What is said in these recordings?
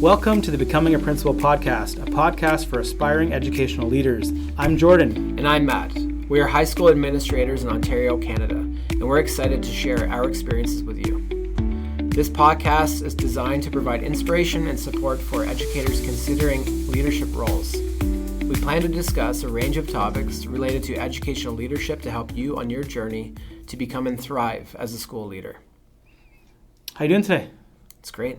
Welcome to the Becoming a Principal podcast, a podcast for aspiring educational leaders. I'm Jordan. And I'm Matt. We are high school administrators in Ontario, Canada, and we're excited to share our experiences with you. This podcast is designed to provide inspiration and support for educators considering leadership roles. We plan to discuss a range of topics related to educational leadership to help you on your journey to become and thrive as a school leader. How you doing today? It's great.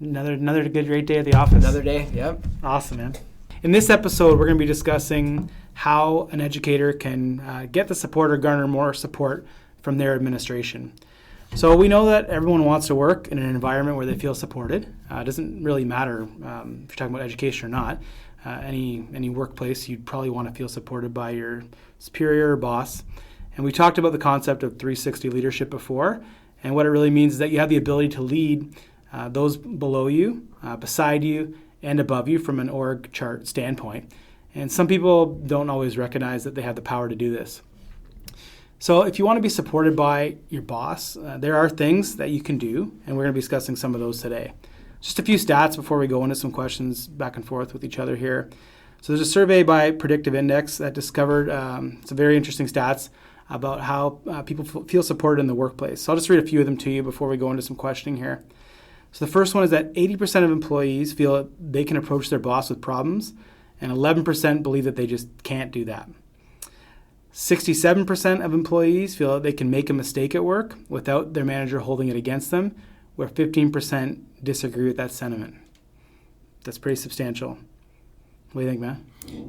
Another good, great day at the office. Another day, yep. Awesome, man. In this episode, we're going to be discussing how an educator can get the support or garner more support from their administration. So we know that everyone wants to work in an environment where they feel supported. It doesn't really matter if you're talking about education or not. Any workplace, you'd probably want to feel supported by your superior or boss. And we talked about the concept of 360 leadership before, and what it really means is that you have the ability to lead those below you, beside you, and above you from an org chart standpoint. And some people don't always recognize that they have the power to do this. So if you want to be supported by your boss, there are things that you can do, and we're going to be discussing some of those today. Just a few stats before we go into some questions back and forth with each other here. So there's a survey by Predictive Index that discovered some very interesting stats about how people feel supported in the workplace. So I'll just read a few of them to you before we go into some questioning here. So the first one is that 80% of employees feel that they can approach their boss with problems, and 11% believe that they just can't do that. 67% of employees feel that they can make a mistake at work without their manager holding it against them, where 15% disagree with that sentiment. That's pretty substantial. What do you think, Matt?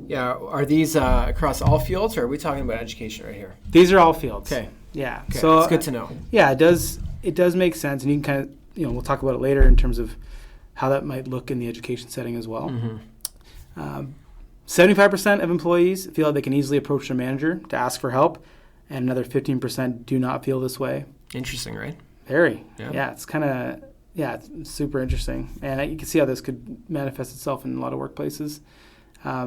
Yeah, are these across all fields, or are we talking about education right here? These are all fields. Okay. Yeah. Okay. So it's good to know. Yeah, it does make sense, and you can kind of, we'll talk about it later in terms of how that might look in the education setting as well. 75% of employees feel that they can easily approach their manager to ask for help, and another 15% do not feel this way. Interesting, right? Very. Yeah. It's super interesting. And you can see how this could manifest itself in a lot of workplaces. A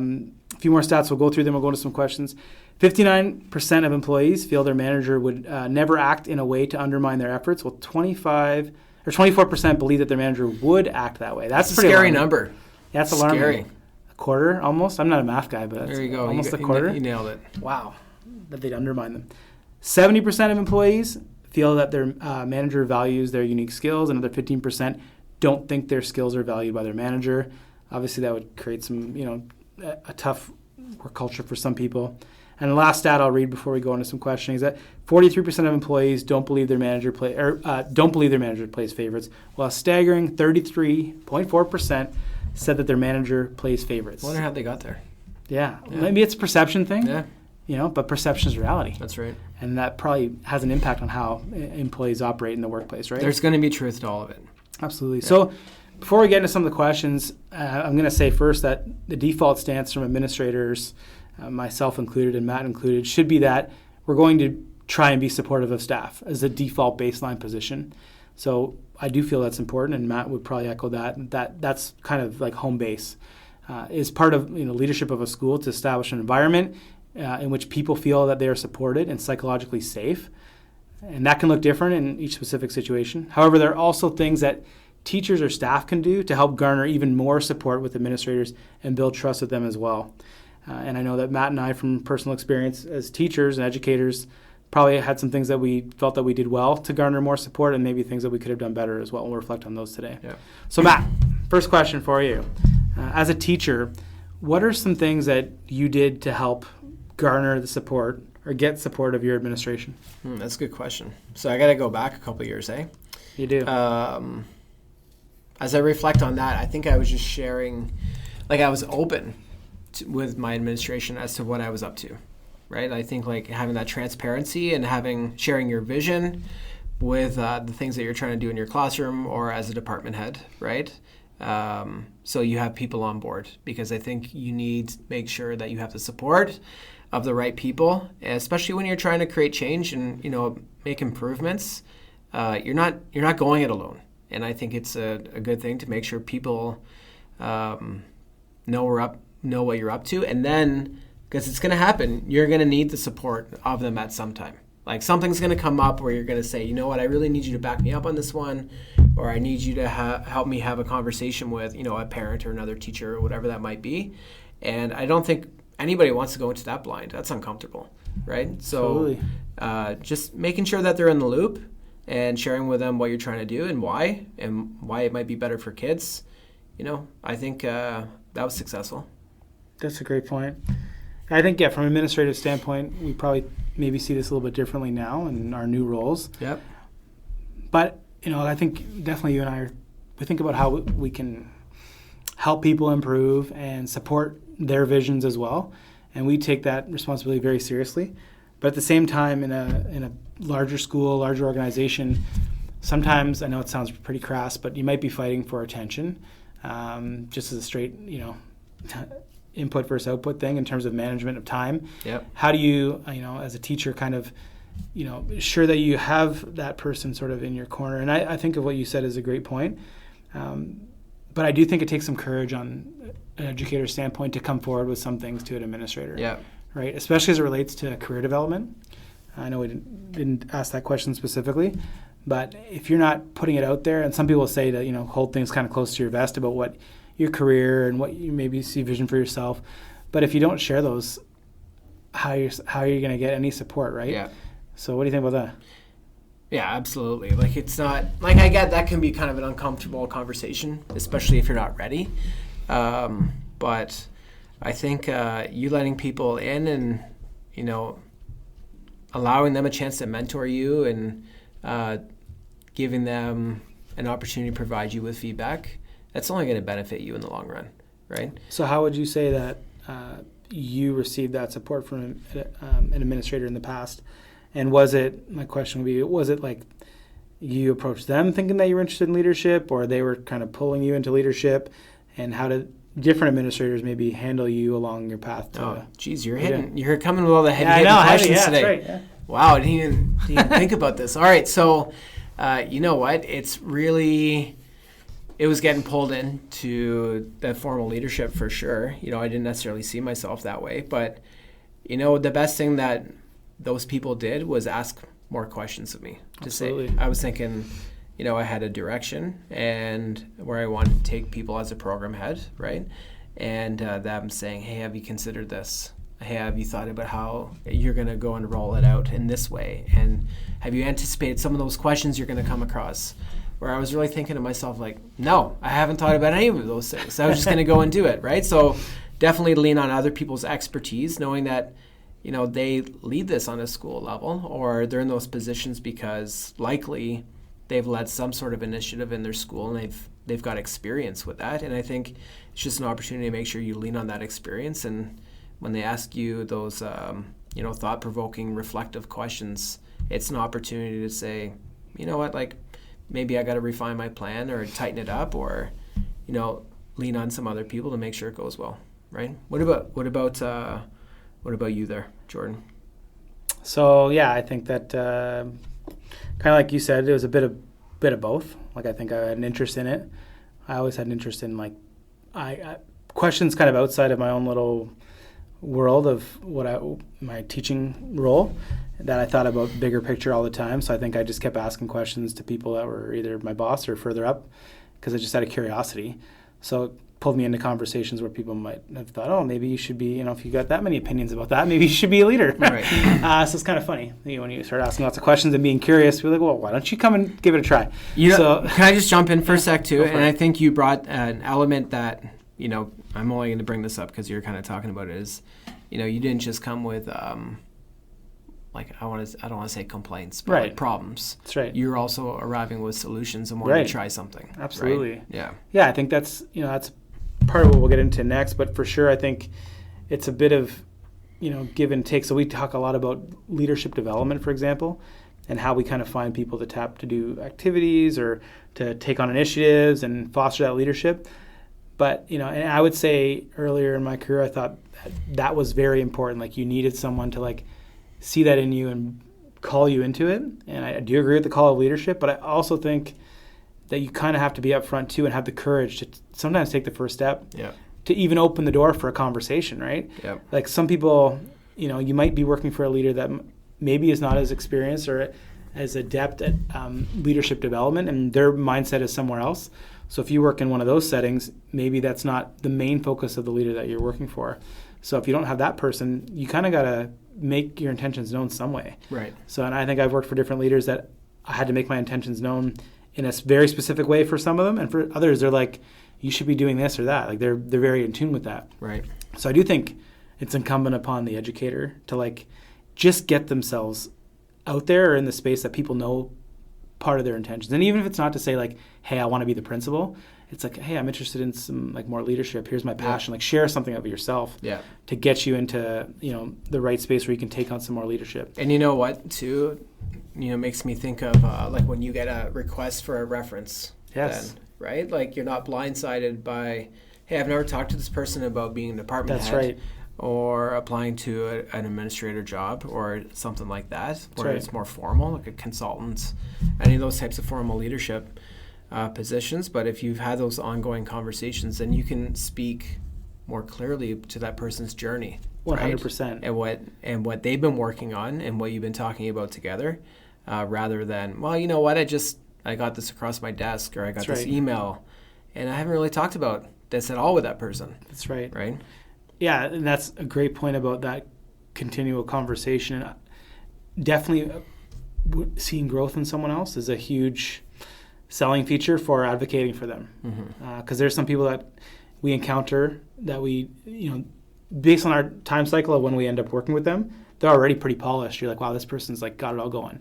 few more stats, we'll go through them, we'll go into some questions. 59% of employees feel their manager would never act in a way to undermine their efforts, while 24% believe that their manager would act that way. That's a pretty scary alarming. Number. That's alarming. Scary. A quarter, almost. I'm not a math guy, but there you go. Almost a quarter. You nailed it. Wow, that they'd undermine them. 70% of employees feel that their manager values their unique skills. Another 15% don't think their skills are valued by their manager. Obviously, that would create some, a tough work culture for some people. And the last stat I'll read before we go into some questioning is that 43% of employees don't believe their manager plays favorites, while a staggering 33.4% said that their manager plays favorites. I wonder how they got there. Yeah. Maybe it's a perception thing. Yeah. But perception is reality. That's right. And that probably has an impact on how employees operate in the workplace, right? There's going to be truth to all of it. Absolutely. Yeah. So before we get into some of the questions, I'm going to say first that the default stance from administrators, myself included and Matt included, should be that we're going to try and be supportive of staff as a default baseline position. So I do feel that's important, and Matt would probably echo that's kind of like home base. Is part of leadership of a school to establish an environment in which people feel that they are supported and psychologically safe. And that can look different in each specific situation. However, there are also things that teachers or staff can do to help garner even more support with administrators and build trust with them as well. And I know that Matt and I, from personal experience as teachers and educators, probably had some things that we felt that we did well to garner more support, and maybe things that we could have done better as well. We'll reflect on those today. Yeah. So Matt, first question for you. As a teacher, what are some things that you did to help garner the support or get support of your administration? That's a good question. So I got to go back a couple of years, eh? You do. As I reflect on that, I think I was just sharing, I was open with my administration as to what I was up to, right? I think having that transparency and sharing your vision with the things that you're trying to do in your classroom or as a department head, right? So you have people on board, because I think you need to make sure that you have the support of the right people, especially when you're trying to create change and make improvements. You're not going it alone, and I think it's a good thing to make sure people know what you're up to, and then, because it's going to happen, you're going to need the support of them at some time, Like something's going to come up where you're going to say, you know what, I really need you to back me up on this one, or I need you to help me have a conversation with, a parent or another teacher or whatever that might be. And I don't think anybody wants to go into that blind. That's uncomfortable, right? So just making sure that they're in the loop and sharing with them what you're trying to do and why it might be better for kids. I think that was successful. That's a great point. I think, from an administrative standpoint, we probably maybe see this a little bit differently now in our new roles. Yep. But, I think definitely you and I, we think about how we can help people improve and support their visions as well. And we take that responsibility very seriously. But at the same time, in a larger school, larger organization, sometimes, I know it sounds pretty crass, but you might be fighting for attention, just as a straight, input versus output thing in terms of management of time. Yep. How do you, as a teacher, kind of, ensure that you have that person sort of in your corner? And I think of what you said as a great point. But I do think it takes some courage on an educator's standpoint to come forward with some things to an administrator. Yeah. Right? Especially as it relates to career development. I know we didn't ask that question specifically, but if you're not putting it out there, and some people say that, hold things kind of close to your vest about what your career and what you maybe see vision for yourself. But if you don't share those, how are you going to get any support, right? Yeah. So what do you think about that? Yeah, absolutely. Like it's not like I get that can be kind of an uncomfortable conversation, especially if you're not ready. But I think you letting people in and allowing them a chance to mentor you and giving them an opportunity to provide you with feedback, that's only going to benefit you in the long run, right? So how would you say that you received that support from an administrator in the past? And my question would be, was it like you approached them thinking that you were interested in leadership, or they were kind of pulling you into leadership? And how did different administrators maybe handle you along your path to... Oh, geez, you're coming with all the heavy questions today. That's right, yeah. Wow, I didn't even think about this. All right, so you know what? It was getting pulled into that formal leadership for sure. I didn't necessarily see myself that way, but the best thing that those people did was ask more questions of me. Absolutely. I was thinking, I had a direction and where I wanted to take people as a program head, right? And them saying, hey, have you considered this? Hey, have you thought about how you're going to go and roll it out in this way? And have you anticipated some of those questions you're going to come across? Where I was really thinking to myself, like, no, I haven't thought about any of those things. I was just going to go and do it, right? So definitely lean on other people's expertise, knowing that, they lead this on a school level, or they're in those positions because likely they've led some sort of initiative in their school and they've got experience with that. And I think it's just an opportunity to make sure you lean on that experience. And when they ask you those, thought-provoking, reflective questions, it's an opportunity to say, you know what, like, maybe I got to refine my plan or tighten it up, or, lean on some other people to make sure it goes well, right? What about you there, Jordan? So yeah, I think that kind of like you said, it was a bit of both. Like I think I had an interest in it. I always had an interest in I questions kind of outside of my own little world of my teaching role, that I thought about bigger picture all the time. So I think I just kept asking questions to people that were either my boss or further up, because I just had a curiosity. So it pulled me into conversations where people might have thought, oh, maybe you should be, if you got that many opinions about that, maybe you should be a leader. Right. So it's kind of funny when you start asking lots of questions and being curious. We're like, well, why don't you come and give it a try? Can I just jump in for a sec too? And I think you brought an element that, I'm only going to bring this up because you're kind of talking about it, is, you didn't just come with I don't want to say complaints, but right. like problems. That's right. You're also arriving with solutions and wanting right. to try something. Absolutely. Right? Yeah. Yeah, I think that's that's part of what we'll get into next. But for sure, I think it's a bit of give and take. So we talk a lot about leadership development, for example, and how we kind of find people to tap to do activities or to take on initiatives and foster that leadership. But and I would say earlier in my career, I thought that was very important. Like you needed someone to see that in you and call you into it. And I do agree with the call of leadership, but I also think that you kind of have to be upfront too and have the courage to sometimes take the first step to even open the door for a conversation, right? Yep. Like some people, you might be working for a leader that maybe is not as experienced or as adept at leadership development, and their mindset is somewhere else. So if you work in one of those settings, maybe that's not the main focus of the leader that you're working for. So if you don't have that person, you kind of got to make your intentions known some way. Right. So, and I think I've worked for different leaders that I had to make my intentions known in a very specific way for some of them, and for others, they're like, you should be doing this or that. Like they're very in tune with that. Right. So I do think it's incumbent upon the educator to like just get themselves out there or in the space that people know part of their intentions. And even if it's not to say like, hey, I want to be the principal, it's like, hey, I'm interested in some like more leadership. Here's my passion. Like share something of yourself to get you into, the right space where you can take on some more leadership. And you know what, too, makes me think of like when you get a request for a reference. Yes. Then, right? Like you're not blindsided by, hey, I've never talked to this person about being a department head. That's right. Or applying to an administrator job or something like that, where right. it's more formal, like a consultant, any of those types of formal leadership positions. But if you've had those ongoing conversations, then you can speak more clearly to that person's journey. 100%. Right? And what they've been working on and what you've been talking about together, rather than, well, you know what, I got this across my desk, or I got this email, and I haven't really talked about this at all with that person. That's right. Right? Yeah, and that's a great point about that continual conversation. Definitely seeing growth in someone else is a huge selling feature for advocating for them. Because there's some people that we encounter that we, based on our time cycle of when we end up working with them, they're already pretty polished. You're like, wow, this person's like got it all going.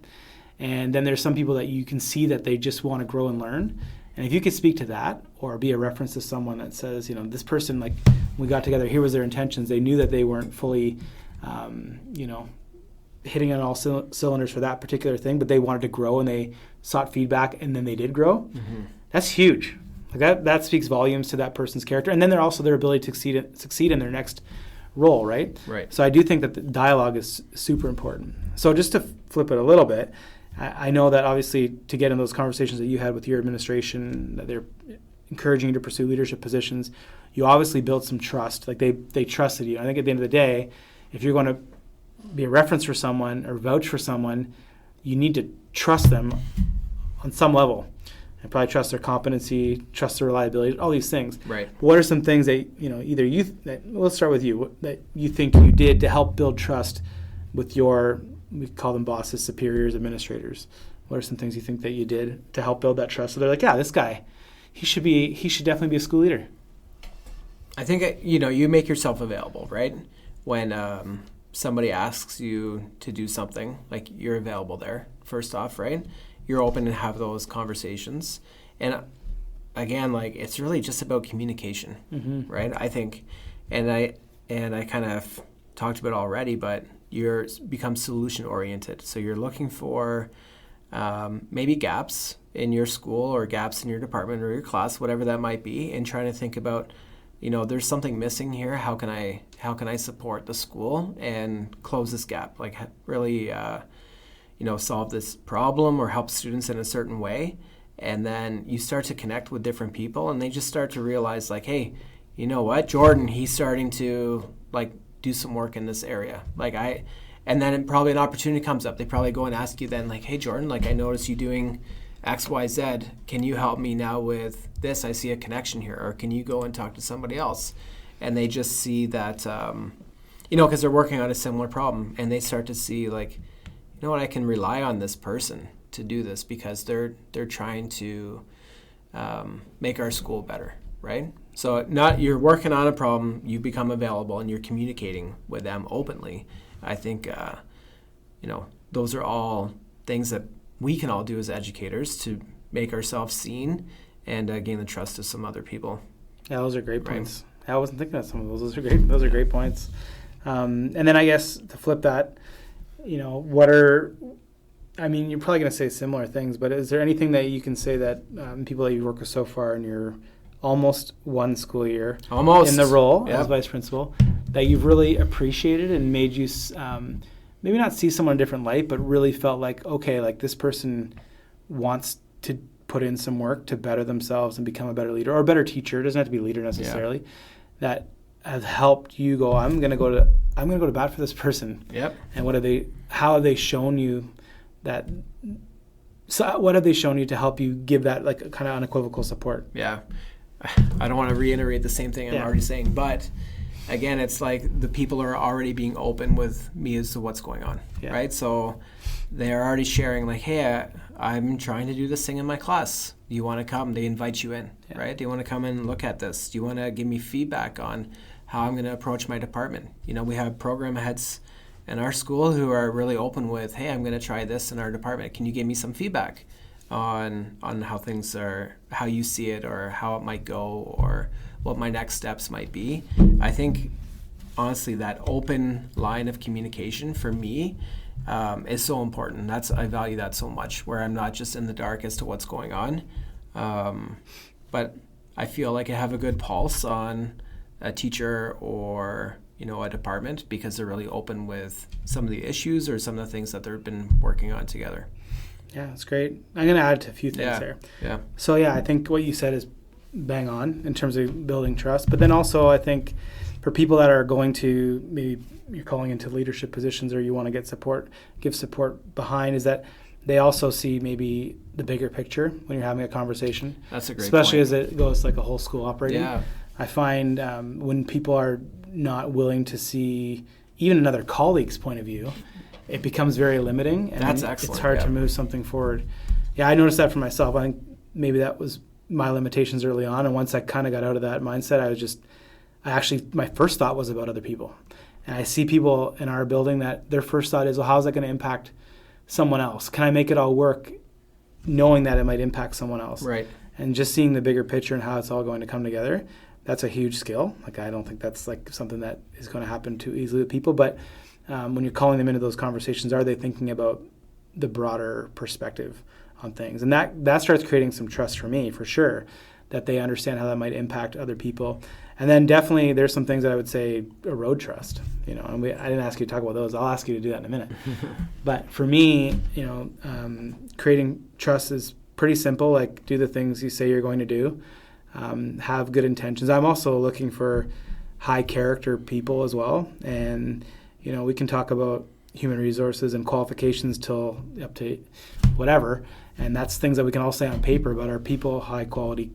And then there's some people that you can see that they just want to grow and learn. And if you could speak to that or be a reference to someone that says, this person, like, we got together, here was their intentions. They knew that they weren't fully, hitting on all cylinders for that particular thing, but they wanted to grow and they sought feedback and then they did grow. That's huge. Like that speaks volumes to that person's character. And then they're also their ability to succeed in their next role, right? Right. So I do think that the dialogue is super important. So just to flip it a little bit, I know that obviously to get in those conversations that you had with your administration, that they're encouraging you to pursue leadership positions, you obviously built some trust. Like they trusted you. I think at the end of the day, if you're going to be a reference for someone or vouch for someone, you need to trust them on some level. And probably trust their competency, trust their reliability, all these things. Right. What are some things that, either let's start with you, that you think you did to help build trust with your, we call them bosses, superiors, administrators. What are some things you think that you did to help build that trust? So they're like, yeah, this guy, he should definitely be a school leader. I think, you make yourself available, right? When somebody asks you to do something, like you're available there, first off, right? You're open to have those conversations. And again, like it's really just about communication, right? I think, and I kind of talked about it already, but you're become solution oriented. So you're looking for maybe gaps in your school or gaps in your department or your class, whatever that might be, and trying to think about, there's something missing here. How can I support the school and close this gap? Like really, solve this problem or help students in a certain way. And then you start to connect with different people, and they just start to realize, like, hey, you know what, Jordan, he's starting to like do some work in this area. And then probably an opportunity comes up. They probably go and ask you then, like, hey, Jordan, like I noticed you doing X, Y, Z. Can you help me now with this? I see a connection here. Or can you go and talk to somebody else? And they just see that, because they're working on a similar problem, and they start to see, like, you know what, I can rely on this person to do this because they're trying to make our school better, right? So you're working on a problem, you become available, and you're communicating with them openly. I think, those are all things that we can all do as educators to make ourselves seen and gain the trust of some other people. Yeah, those are great points. I wasn't thinking of some of those. Those are great. Those are great points. And then I guess to flip that, you're probably going to say similar things, but is there anything that you can say that people that you've worked with so far in your almost one school year in the role as vice principal that you've really appreciated and made you maybe not see someone in a different light, but really felt like, okay, like this person wants to put in some work to better themselves and become a better leader or a better teacher. It doesn't have to be a leader necessarily. That has helped you go, I'm going to go to I'm going to go to bat for this person. Yep. And how have they shown you that? So what have they shown you to help you give that like kind of unequivocal support? Yeah. I don't want to reiterate the same thing I'm already saying, but again, it's like the people are already being open with me as to what's going on, right? So they're already sharing like, hey, I'm trying to do this thing in my class. Do you want to come? They invite you in, right? Do you want to come and look at this? Do you want to give me feedback on how I'm going to approach my department? You know, we have program heads in our school who are really open with, hey, I'm going to try this in our department. Can you give me some feedback on how things are, how you see it, or how it might go, or what my next steps might be? I think, honestly, that open line of communication for me is so important. I value that so much, where I'm not just in the dark as to what's going on. But I feel like I have a good pulse on a teacher or a department, because they're really open with some of the issues or some of the things that they've been working on together. Yeah, that's great. I'm going to add to a few things there. Yeah. So I think what you said is bang on in terms of building trust. But then also I think for people that are going to, maybe you're calling into leadership positions or you want to give support behind, is that they also see maybe the bigger picture when you're having a conversation. That's a great especially point. As it goes like a whole school operating. Yeah. I find when people are not willing to see even another colleague's point of view, it becomes very limiting, and that's excellent. It's hard to move something forward. Yeah, I noticed that for myself. I think maybe that was my limitations early on, and once I kind of got out of that mindset, my first thought was about other people. And I see people in our building that their first thought is, well, how's that going to impact someone else? Can I make it all work knowing that it might impact someone else? Right. And just seeing the bigger picture and how it's all going to come together, that's a huge skill. Like, I don't think that's like something that is going to happen too easily with people. But when you're calling them into those conversations, are they thinking about the broader perspective on things? And that starts creating some trust for me, for sure, that they understand how that might impact other people. And then definitely there's some things that I would say erode trust. And I didn't ask you to talk about those. I'll ask you to do that in a minute. But for me, creating trust is pretty simple. Like, do the things you say you're going to do. Have good intentions. I'm also looking for high character people as well. And, we can talk about human resources and qualifications till up to whatever. And that's things that we can all say on paper, but are people high quality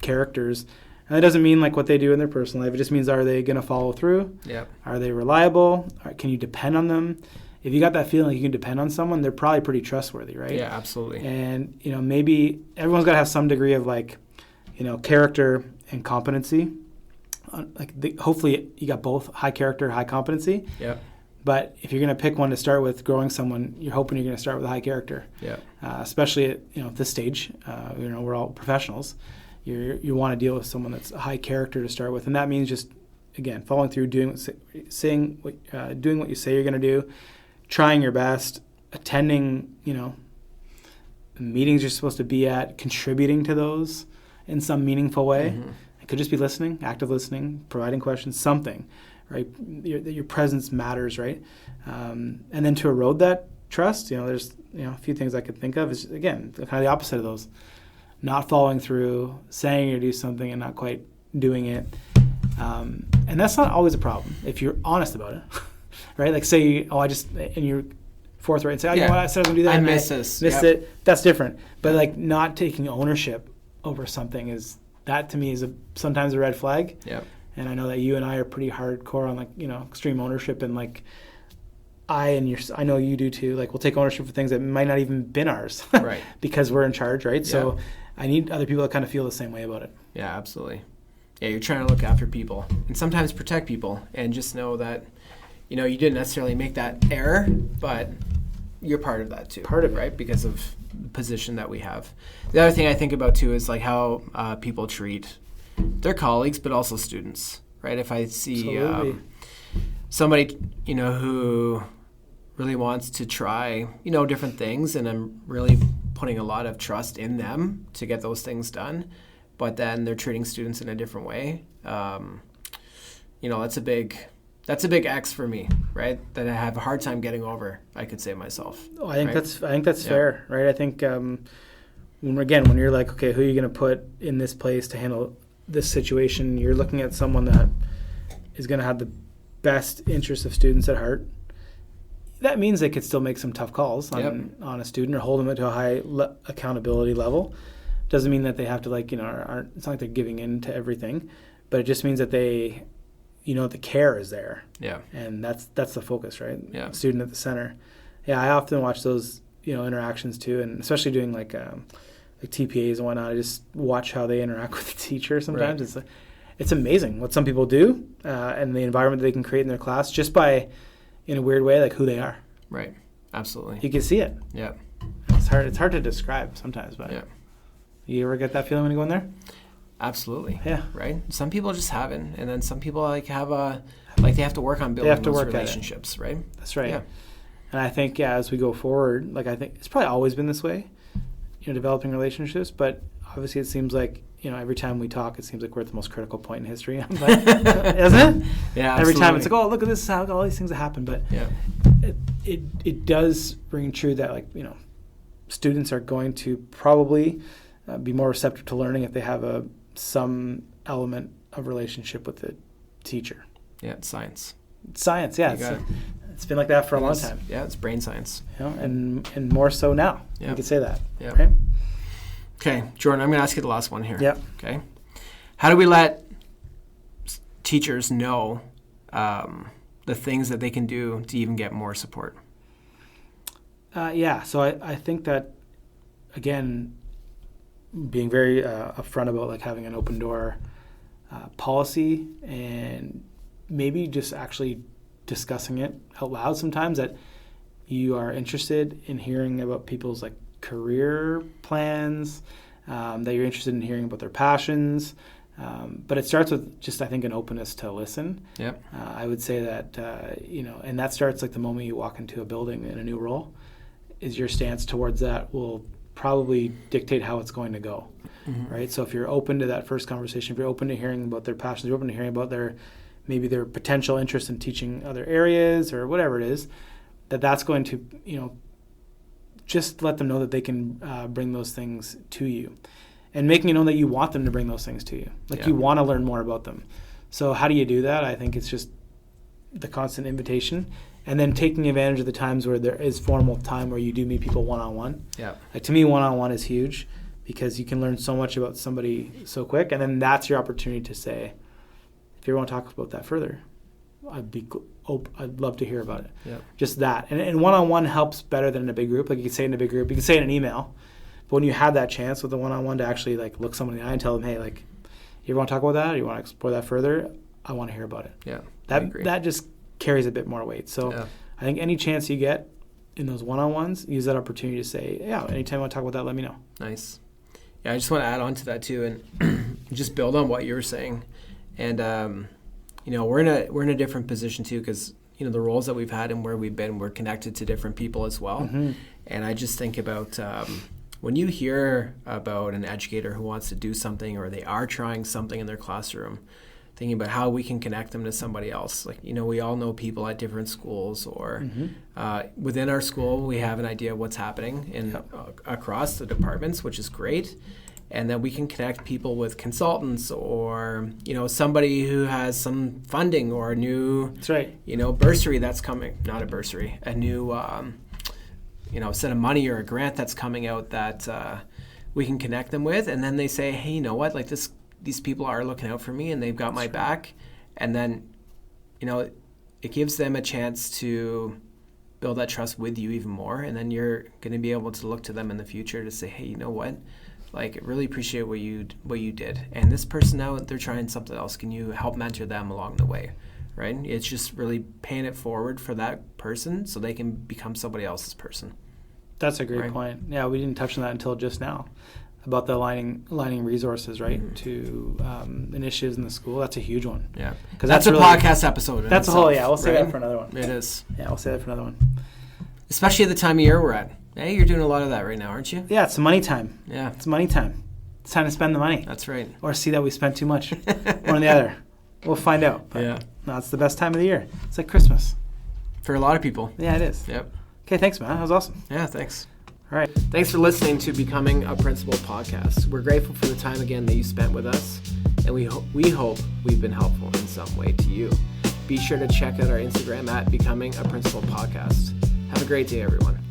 characters? And that doesn't mean like what they do in their personal life. It just means, are they going to follow through? Yep. Are they reliable? Can you depend on them? If you got that feeling like you can depend on someone, they're probably pretty trustworthy, right? Yeah, absolutely. And, maybe everyone's got to have some degree of like, character and competency. Hopefully you got both high character, high competency. Yeah. But if you're going to pick one to start with, growing someone, you're hoping you're going to start with a high character. Yeah. Especially at this stage, we're all professionals. You want to deal with someone that's a high character to start with, and that means just, again, following through, doing what you say you're going to do, trying your best, attending, meetings you're supposed to be at, contributing to those in some meaningful way. Mm-hmm. It could just be listening, active listening, providing questions, something, right? Your presence matters, right? And then to erode that trust, there's a few things I could think of. Is, again, kind of the opposite of those. Not following through, saying you're going to do something and not quite doing it. And that's not always a problem if you're honest about it, right? Like, say, and you're forthright and say, you know what, I said I was going to do that. I missed it. That's different. But like, not taking ownership over something that to me is sometimes a red flag. Yep. And I know that you and I are pretty hardcore on extreme ownership, and like I know you do too. Like, we'll take ownership for things that might not even been ours, right? Because we're in charge, right? Yeah. So I need other people to kind of feel the same way about it. Yeah, absolutely. Yeah, you're trying to look after people and sometimes protect people, and just know that you didn't necessarily make that error, but you're part of that too. Part of it, right? Because of the position that we have. The other thing I think about too is like how people treat their colleagues, but also students, right? If I see somebody, who really wants to try, different things, and I'm really putting a lot of trust in them to get those things done, but then they're treating students in a different way, that's a big X for me, right? That I have a hard time getting over, I could say myself. Oh, I think that's fair, right? I think when you're like, okay, who are you going to put in this place to handle this situation? You're looking at someone that is going to have the best interests of students at heart. That means they could still make some tough calls on a student or hold them to a high accountability level. Doesn't mean that they have to it's not like they're giving in to everything, but it just means that they, the care is there. Yeah. And that's the focus, right? Yeah. Student at the center. Yeah, I often watch those, interactions too, and especially doing like TPAs and whatnot. I just watch how they interact with the teacher sometimes. Right. It's amazing what some people do and the environment that they can create in their class just by, in a weird way, like who they are. Right. Absolutely. You can see it. Yeah. It's hard to describe sometimes, but you ever get that feeling when you go in there? Absolutely. Yeah. Right. Some people just haven't, and then some people they have to work on building those relationships. Right. That's right. Yeah. And I think as we go forward, I think it's probably always been this way, developing relationships. But obviously, it seems like every time we talk, it seems like we're at the most critical point in history, isn't it? Yeah. Absolutely. Every time it's like, oh, look at this, how all these things that happen. But it does ring true that students are going to probably be more receptive to learning if they have some element of relationship with the teacher. Yeah, it's science. Science, yeah. It's been like that for a long time. Yeah, it's brain science. And more so now. Yeah. You could say that. Yeah. Right? Okay, Jordan, I'm going to ask you the last one here. Yep. Okay. How do we let teachers know the things that they can do to even get more support? So I think that, again, being very upfront about having an open door policy and maybe just actually discussing it out loud sometimes, that you are interested in hearing about people's career plans, that you're interested in hearing about their passions. But it starts with just, I think, an openness to listen. Yep. I would say that, and that starts the moment you walk into a building in a new role, is your stance towards that will probably dictate how it's going to go, right? So if you're open to that first conversation, if you're open to hearing about their passions, you're open to hearing about their potential interest in teaching other areas or whatever it is, that's going to, just let them know that they can bring those things to you. And making it known that you want them to bring those things to you. You want to learn more about them. So how do you do that? I think it's just the constant invitation, and then taking advantage of the times where there is formal time where you do meet people one-on-one. Yeah. To me, one-on-one is huge because you can learn so much about somebody so quick, and then that's your opportunity to say, if you want to talk about that further, I'd love to hear about it. Yep. Just that. And one-on-one helps better than in a big group. You can say it in a big group. You can say it in an email. But when you have that chance with the one-on-one to actually look someone in the eye and tell them, hey, you want to talk about that? Or you want to explore that further? I want to hear about it. Yeah, that just carries a bit more weight. So I think any chance you get in those one-on-ones, use that opportunity to say, anytime you want to talk about that, let me know. Nice. Yeah, I just want to add on to that too and just build on what you were saying. And, we're in a different position too because, the roles that we've had and where we've been, we're connected to different people as well. Mm-hmm. And I just think about when you hear about an educator who wants to do something or they are trying something in their classroom, thinking about how we can connect them to somebody else. We all know people at different schools or within our school, we have an idea of what's happening across the departments, which is great. And then we can connect people with consultants or, somebody who has some funding or a new, bursary that's coming, not a bursary, a new, set of money or a grant that's coming out that we can connect them with. And then they say, hey, you know what, these people are looking out for me and they've got my back. And then, it gives them a chance to build that trust with you even more. And then you're going to be able to look to them in the future to say, hey, you know what? I really appreciate what you did. And this person now, they're trying something else. Can you help mentor them along the way, right? It's just really paying it forward for that person so they can become somebody else's person. That's a great point. Yeah, we didn't touch on that until just now about the aligning resources, right, to initiatives in the school. That's a huge one. Yeah, because that's a really, podcast episode. That's a whole, we'll say that for another one. It is. Yeah, we'll say that for another one. Especially at the time of year we're at. Hey, you're doing a lot of that right now, aren't you? Yeah, it's money time. Yeah. It's money time. It's time to spend the money. That's right. Or see that we spent too much. One or the other. We'll find out. But no, it's the best time of the year. It's like Christmas. For a lot of people. Yeah, it is. Yep. Okay, thanks, man. That was awesome. Yeah, thanks. All right. Thanks for listening to Becoming a Principal podcast. We're grateful for the time again that you spent with us, and we hope we've been helpful in some way to you. be sure to check out our Instagram at Becoming a Principal Podcast. Have a great day, everyone.